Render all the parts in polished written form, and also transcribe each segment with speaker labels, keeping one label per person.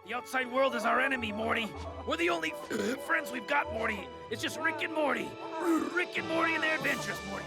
Speaker 1: The outside world is our enemy, Morty. We're the only friends we've got, Morty. It's just Rick and Morty. Rick and Morty and their adventures, Morty.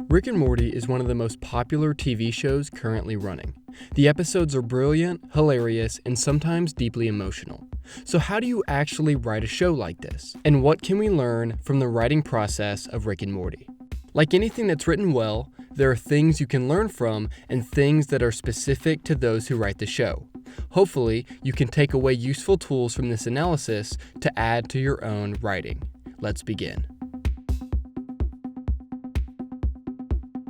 Speaker 2: Rick and Morty is one of the most popular TV shows currently running. The episodes are brilliant, hilarious, and sometimes deeply emotional. So how do you actually write a show like this? And what can we learn from the writing process of Rick and Morty? Like anything that's written well, there are things you can learn from and things that are specific to those who write the show. Hopefully, you can take away useful tools from this analysis to add to your own writing. Let's begin.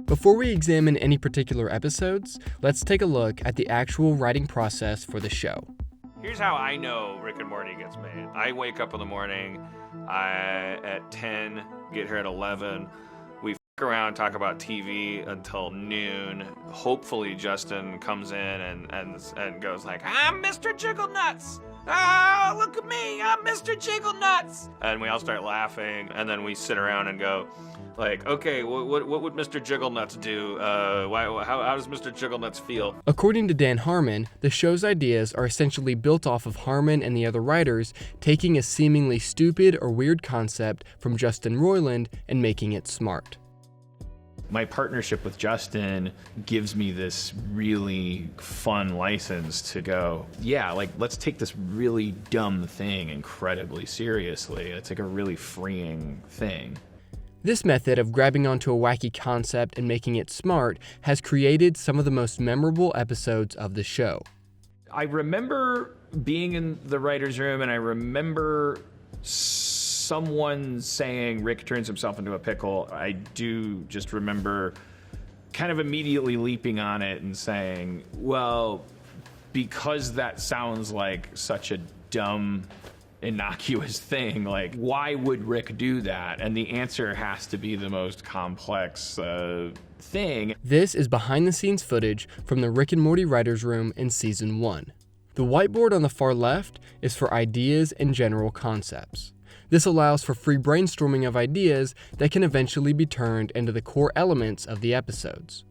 Speaker 2: Before we examine any particular episodes, let's take a look at the actual writing process for the show.
Speaker 3: Here's how I know Rick and Morty gets made. I wake up in the morning, at 10, get here at 11. We around, talk about TV until noon. Hopefully Justin comes in and goes like, I'm Mr. Jigglenuts! Oh, look at me, I'm Mr. Jigglenuts! And we all start laughing, and then we sit around and go, like, okay, what would Mr. Jigglenuts do? How does Mr. Jigglenuts feel?
Speaker 2: According to Dan Harmon, the show's ideas are essentially built off of Harmon and the other writers taking a seemingly stupid or weird concept from Justin Roiland and making it smart.
Speaker 4: My partnership with Justin gives me this really fun license to go, yeah, like, let's take this really dumb thing incredibly seriously. It's like a really freeing thing.
Speaker 2: This method of grabbing onto a wacky concept and making it smart has created some of the most memorable episodes of the show.
Speaker 4: I remember being in the writer's room, and I remember someone saying Rick turns himself into a pickle. I do just remember kind of immediately leaping on it and saying, well, because that sounds like such a dumb, innocuous thing, like, why would Rick do that? And the answer has to be the most complex thing.
Speaker 2: This is behind-the-scenes footage from the Rick and Morty writer's room in Season 1. The whiteboard on the far left is for ideas and general concepts. This allows for free brainstorming of ideas that can eventually be turned into the core elements of the episodes.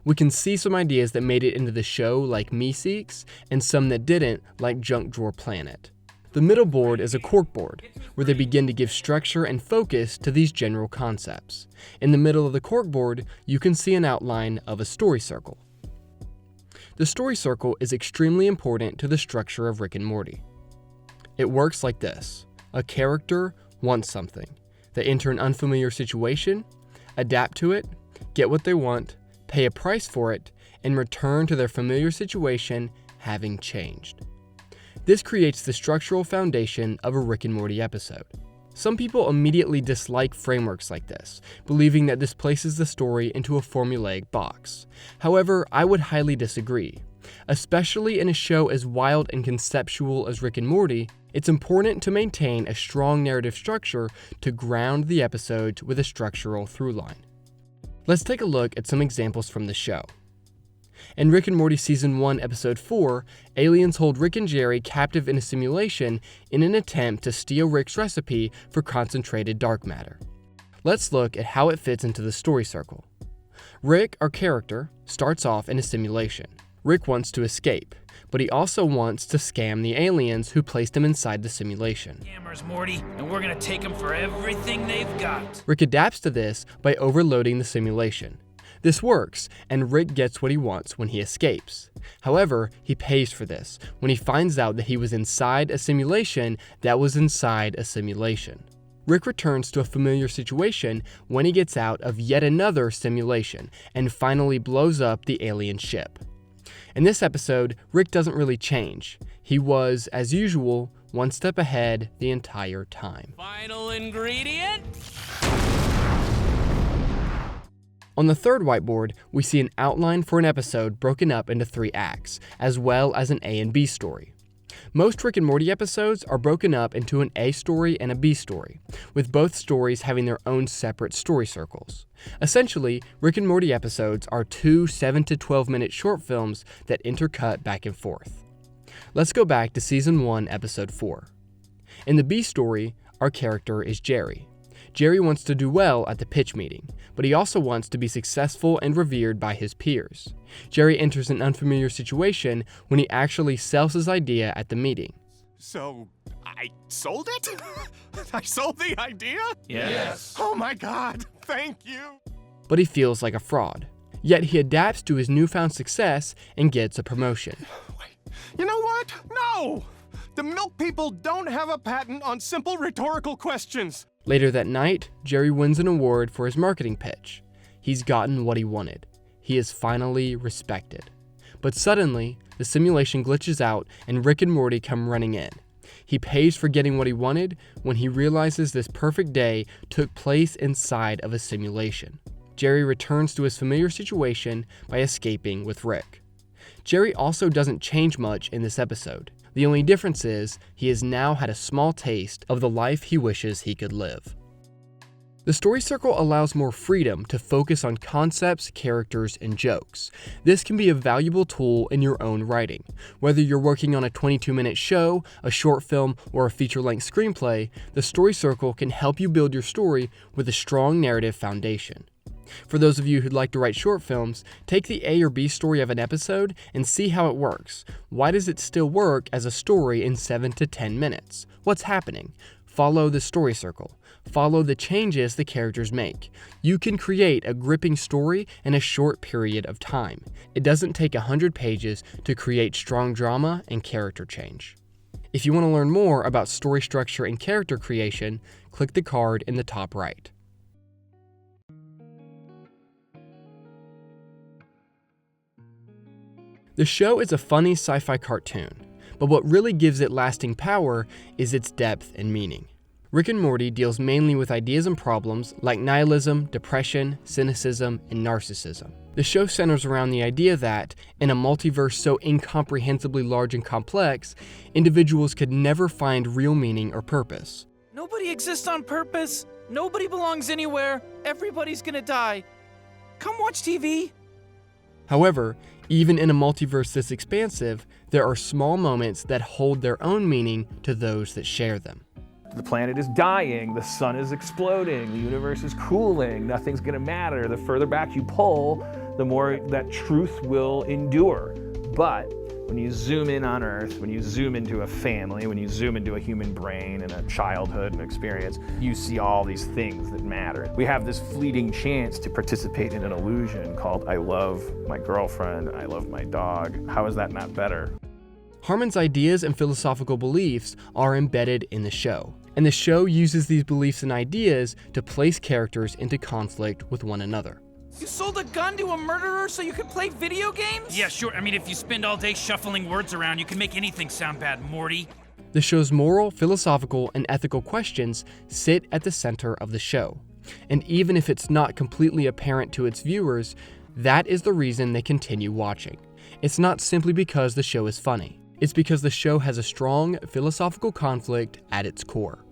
Speaker 2: We can see some ideas that made it into the show, like Meeseeks, and some that didn't, like Junk Drawer Planet. The middle board is a corkboard, where they begin to give structure and focus to these general concepts. In the middle of the corkboard, you can see an outline of a story circle. The story circle is extremely important to the structure of Rick and Morty. It works like this. A character wants something. They enter an unfamiliar situation, adapt to it, get what they want, pay a price for it, and return to their familiar situation having changed. This creates the structural foundation of a Rick and Morty episode. Some people immediately dislike frameworks like this, believing that this places the story into a formulaic box. However, I would highly disagree. Especially in a show as wild and conceptual as Rick and Morty, it's important to maintain a strong narrative structure to ground the episodes with a structural through line. Let's take a look at some examples from the show. In Rick and Morty Season 1, Episode 4, aliens hold Rick and Jerry captive in a simulation in an attempt to steal Rick's recipe for concentrated dark matter. Let's look at how it fits into the story circle. Rick, our character, starts off in a simulation. Rick wants to escape, but he also wants to scam the aliens who placed him inside the simulation.
Speaker 1: Scammers, Morty, and we're gonna take them for everything they've got.
Speaker 2: Rick adapts to this by overloading the simulation. This works, and Rick gets what he wants when he escapes. However, he pays for this when he finds out that he was inside a simulation that was inside a simulation. Rick returns to a familiar situation when he gets out of yet another simulation and finally blows up the alien ship. In this episode, Rick doesn't really change. He was, as usual, one step ahead the entire time.
Speaker 1: Final ingredient?
Speaker 2: On the third whiteboard, we see an outline for an episode broken up into 3 acts, as well as an A and B story. Most Rick and Morty episodes are broken up into an A story and a B story, with both stories having their own separate story circles. Essentially, Rick and Morty episodes are 2 7 to 12 minute short films that intercut back and forth. Let's go back to Season 1, Episode 4. In the B story, our character is Jerry. Jerry wants to do well at the pitch meeting, but he also wants to be successful and revered by his peers. Jerry enters an unfamiliar situation when he actually sells his idea at the meeting.
Speaker 5: So, I sold it? I sold the idea?
Speaker 3: Yes.
Speaker 5: Oh my God, thank you.
Speaker 2: But he feels like a fraud. Yet he adapts to his newfound success and gets a promotion.
Speaker 5: Wait, you know what? No! The milk people don't have a patent on simple rhetorical questions.
Speaker 2: Later that night, Jerry wins an award for his marketing pitch. He's gotten what he wanted. He is finally respected. But suddenly, the simulation glitches out and Rick and Morty come running in. He pays for getting what he wanted when he realizes this perfect day took place inside of a simulation. Jerry returns to his familiar situation by escaping with Rick. Jerry also doesn't change much in this episode. The only difference is he has now had a small taste of the life he wishes he could live. The story circle allows more freedom to focus on concepts, characters, and jokes. This can be a valuable tool in your own writing. Whether you're working on a 22-minute show, a short film, or a feature-length screenplay, the story circle can help you build your story with a strong narrative foundation. For those of you who'd like to write short films, take the A or B story of an episode and see how it works. Why does it still work as a story in 7 to 10 minutes? What's happening? Follow the story circle. Follow the changes the characters make. You can create a gripping story in a short period of time. It doesn't take 100 pages to create strong drama and character change. If you want to learn more about story structure and character creation, click the card in the top right. The show is a funny sci-fi cartoon, but what really gives it lasting power is its depth and meaning. Rick and Morty deals mainly with ideas and problems like nihilism, depression, cynicism, and narcissism. The show centers around the idea that, in a multiverse so incomprehensibly large and complex, individuals could never find real meaning or purpose.
Speaker 6: Nobody exists on purpose. Nobody belongs anywhere. Everybody's gonna die. Come watch TV.
Speaker 2: However, even in a multiverse this expansive, there are small moments that hold their own meaning to those that share them.
Speaker 7: The planet is dying, the sun is exploding, the universe is cooling, nothing's gonna matter. The further back you pull, the more that truth will endure. But when you zoom in on Earth, when you zoom into a family, when you zoom into a human brain and a childhood and experience, you see all these things that matter. We have this fleeting chance to participate in an illusion called I love my girlfriend, I love my dog. How is that not better?
Speaker 2: Harmon's ideas and philosophical beliefs are embedded in the show, and the show uses these beliefs and ideas to place characters into conflict with one another.
Speaker 6: You sold a gun to a murderer so you could play video games?
Speaker 1: Yeah, sure. I mean, if you spend all day shuffling words around, you can make anything sound bad, Morty.
Speaker 2: The show's moral, philosophical, and ethical questions sit at the center of the show. And even if it's not completely apparent to its viewers, that is the reason they continue watching. It's not simply because the show is funny. It's because the show has a strong philosophical conflict at its core.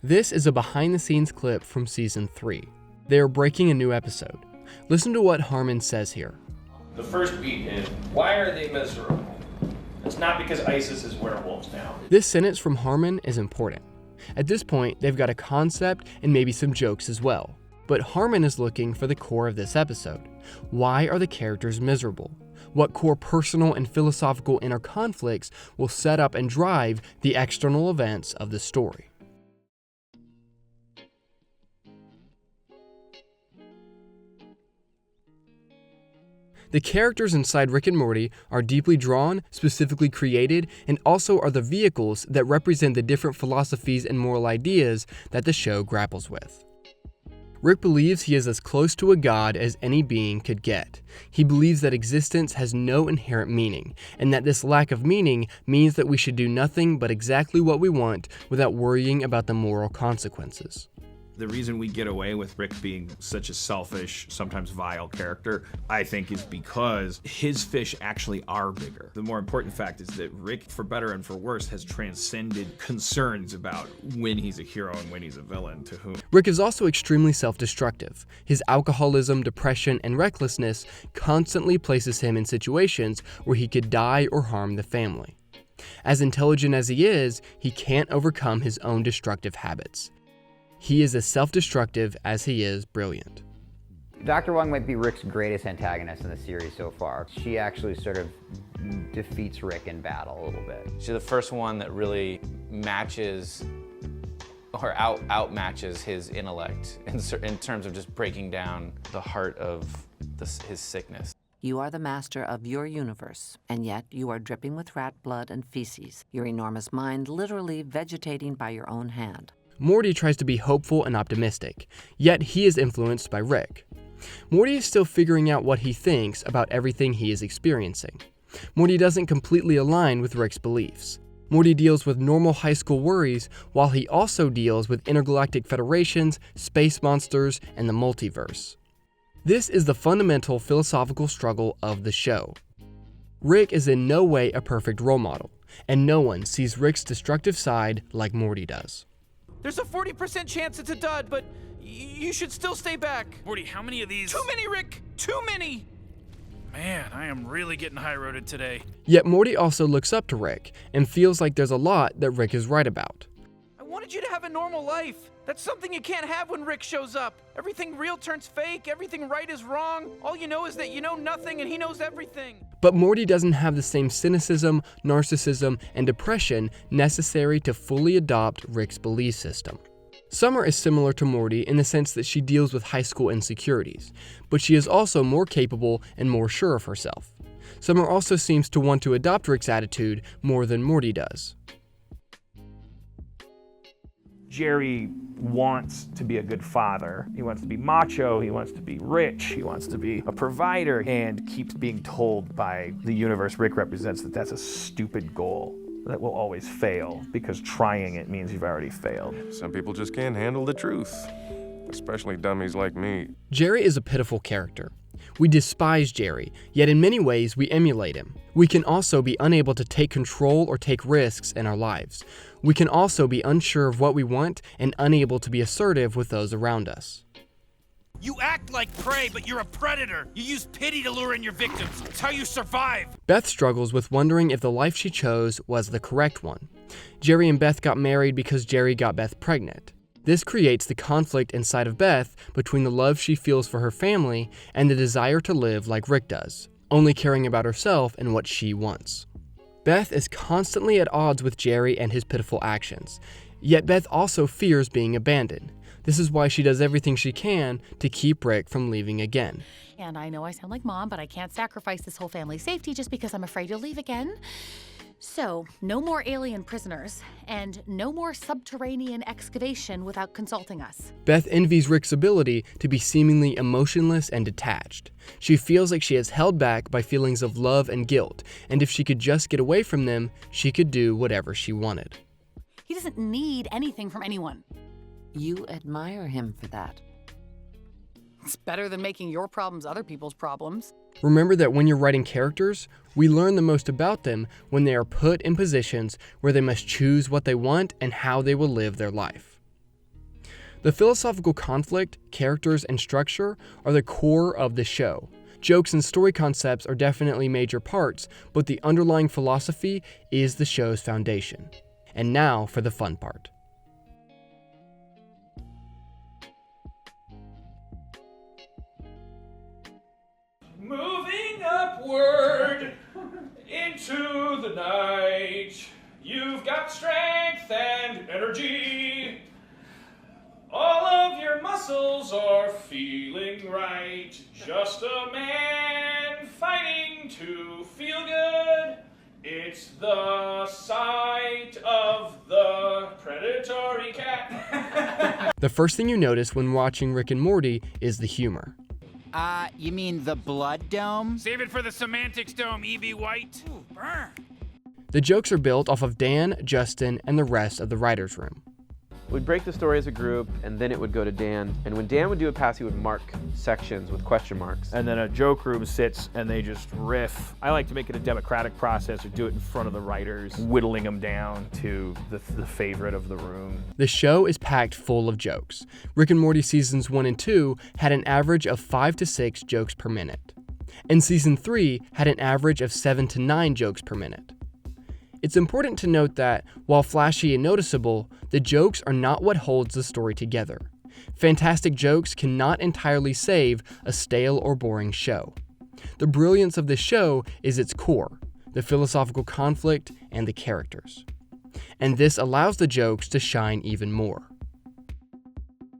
Speaker 2: This is a behind-the-scenes clip from Season 3. They are breaking a new episode. Listen to what Harmon says here.
Speaker 8: The first beat is, why are they miserable? It's not because ISIS is werewolves now.
Speaker 2: This sentence from Harmon is important. At this point, they've got a concept and maybe some jokes as well. But Harmon is looking for the core of this episode. Why are the characters miserable? What core personal and philosophical inner conflicts will set up and drive the external events of the story? The characters inside Rick and Morty are deeply drawn, specifically created, and also are the vehicles that represent the different philosophies and moral ideas that the show grapples with. Rick believes he is as close to a god as any being could get. He believes that existence has no inherent meaning, and that this lack of meaning means that we should do nothing but exactly what we want without worrying about the moral consequences.
Speaker 4: The reason we get away with Rick being such a selfish, sometimes vile character, I think, is because his fish actually are bigger. The more important fact is that Rick, for better and for worse, has transcended concerns about when he's a hero and when he's a villain to whom.
Speaker 2: Rick is also extremely self-destructive. His alcoholism, depression, and recklessness constantly places him in situations where he could die or harm the family. As intelligent as he is, he can't overcome his own destructive habits. he is as self-destructive as he is brilliant.
Speaker 9: Dr. Wong might be Rick's greatest antagonist in the series so far. She actually sort of defeats Rick in battle a little bit.
Speaker 10: She's the first one that really matches or outmatches his intellect in terms of just breaking down the heart of his sickness.
Speaker 11: You are the master of your universe, and yet you are dripping with rat blood and feces, your enormous mind literally vegetating by your own hand.
Speaker 2: Morty tries to be hopeful and optimistic, yet he is influenced by Rick. Morty is still figuring out what he thinks about everything he is experiencing. Morty doesn't completely align with Rick's beliefs. Morty deals with normal high school worries, while he also deals with intergalactic federations, space monsters, and the multiverse. This is the fundamental philosophical struggle of the show. Rick is in no way a perfect role model, and no one sees Rick's destructive side like Morty does.
Speaker 6: There's a 40% chance it's a dud, but you should still stay back.
Speaker 1: Morty, how many of these?
Speaker 6: Too many, Rick! Too many!
Speaker 1: Man, I am really getting high-roaded today.
Speaker 2: Yet Morty also looks up to Rick, and feels like there's a lot that Rick is right about.
Speaker 6: I wanted you to have a normal life. That's something you can't have when Rick shows up. Everything real turns fake, everything right is wrong. All you know is that you know nothing and he knows everything.
Speaker 2: But Morty doesn't have the same cynicism, narcissism, and depression necessary to fully adopt Rick's belief system. Summer is similar to Morty in the sense that she deals with high school insecurities, but she is also more capable and more sure of herself. Summer also seems to want to adopt Rick's attitude more than Morty does.
Speaker 7: Jerry wants to be a good father. He wants to be macho, he wants to be rich, he wants to be a provider, and keeps being told by the universe Rick represents that that's a stupid goal that will always fail, because trying it means you've already failed.
Speaker 12: Some people just can't handle the truth, especially dummies like me.
Speaker 2: Jerry is a pitiful character. We despise Jerry, yet in many ways we emulate him. We can also be unable to take control or take risks in our lives. We can also be unsure of what we want and unable to be assertive with those around us.
Speaker 1: You act like prey, but you're a predator. You use pity to lure in your victims. It's how you survive.
Speaker 2: Beth struggles with wondering if the life she chose was the correct one. Jerry and Beth got married because Jerry got Beth pregnant. This creates the conflict inside of Beth between the love she feels for her family and the desire to live like Rick does, only caring about herself and what she wants. Beth is constantly at odds with Jerry and his pitiful actions, yet Beth also fears being abandoned. This is why she does everything she can to keep Rick from leaving again.
Speaker 13: And I know I sound like Mom, but I can't sacrifice this whole family's safety just because I'm afraid you'll leave again. So, no more alien prisoners, and no more subterranean excavation without consulting us.
Speaker 2: Beth envies Rick's ability to be seemingly emotionless and detached. She feels like she is held back by feelings of love and guilt, and if she could just get away from them, she could do whatever she wanted.
Speaker 13: He doesn't need anything from anyone.
Speaker 11: You admire him for that.
Speaker 13: It's better than making your problems other people's problems.
Speaker 2: Remember that when you're writing characters, we learn the most about them when they are put in positions where they must choose what they want and how they will live their life. The philosophical conflict, characters, and structure are the core of the show. Jokes and story concepts are definitely major parts, but the underlying philosophy is the show's foundation. And now for the fun part.
Speaker 8: Moving upward into the night, you've got strength and energy. All of your muscles are feeling right. Just a man fighting to feel good. It's the sight of the predatory cat.
Speaker 2: The first thing you notice when watching Rick and Morty is the humor.
Speaker 14: You mean the blood dome?
Speaker 1: Save it for the semantics dome, E.B. White. Ooh, burn.
Speaker 2: The jokes are built off of Dan, Justin, and the rest of the writers' room.
Speaker 15: We'd break the story as a group, and then it would go to Dan. And when Dan would do a pass, he would mark sections with question marks.
Speaker 7: And then a joke room sits and they just riff. I like to make it a democratic process or do it in front of the writers, whittling them down to the favorite of the room.
Speaker 2: The show is packed full of jokes. Rick and Morty seasons 1 and 2 had an average of 5 to 6 jokes per minute. And season 3 had an average of 7 to 9 jokes per minute. It's important to note that, while flashy and noticeable, the jokes are not what holds the story together. Fantastic jokes cannot entirely save a stale or boring show. The brilliance of the show is its core, the philosophical conflict and the characters. And this allows the jokes to shine even more.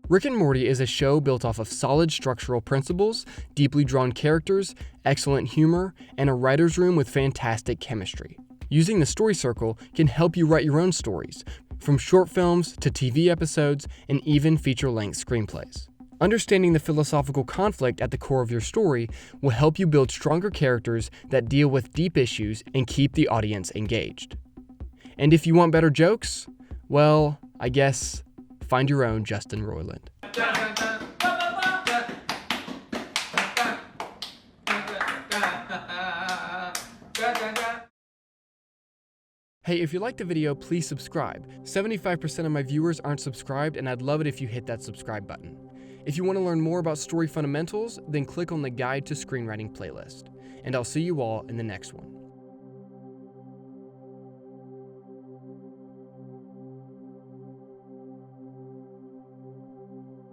Speaker 2: Rick and Morty is a show built off of solid structural principles, deeply drawn characters, excellent humor, and a writer's room with fantastic chemistry. Using the story circle can help you write your own stories, from short films to TV episodes and even feature-length screenplays. Understanding the philosophical conflict at the core of your story will help you build stronger characters that deal with deep issues and keep the audience engaged. And if you want better jokes, well, I guess find your own Justin Roiland. Hey, if you liked the video, please subscribe. 75% of my viewers aren't subscribed, and I'd love it if you hit that subscribe button. If you want to learn more about story fundamentals, then click on the Guide to Screenwriting playlist. And I'll see you all in the next one.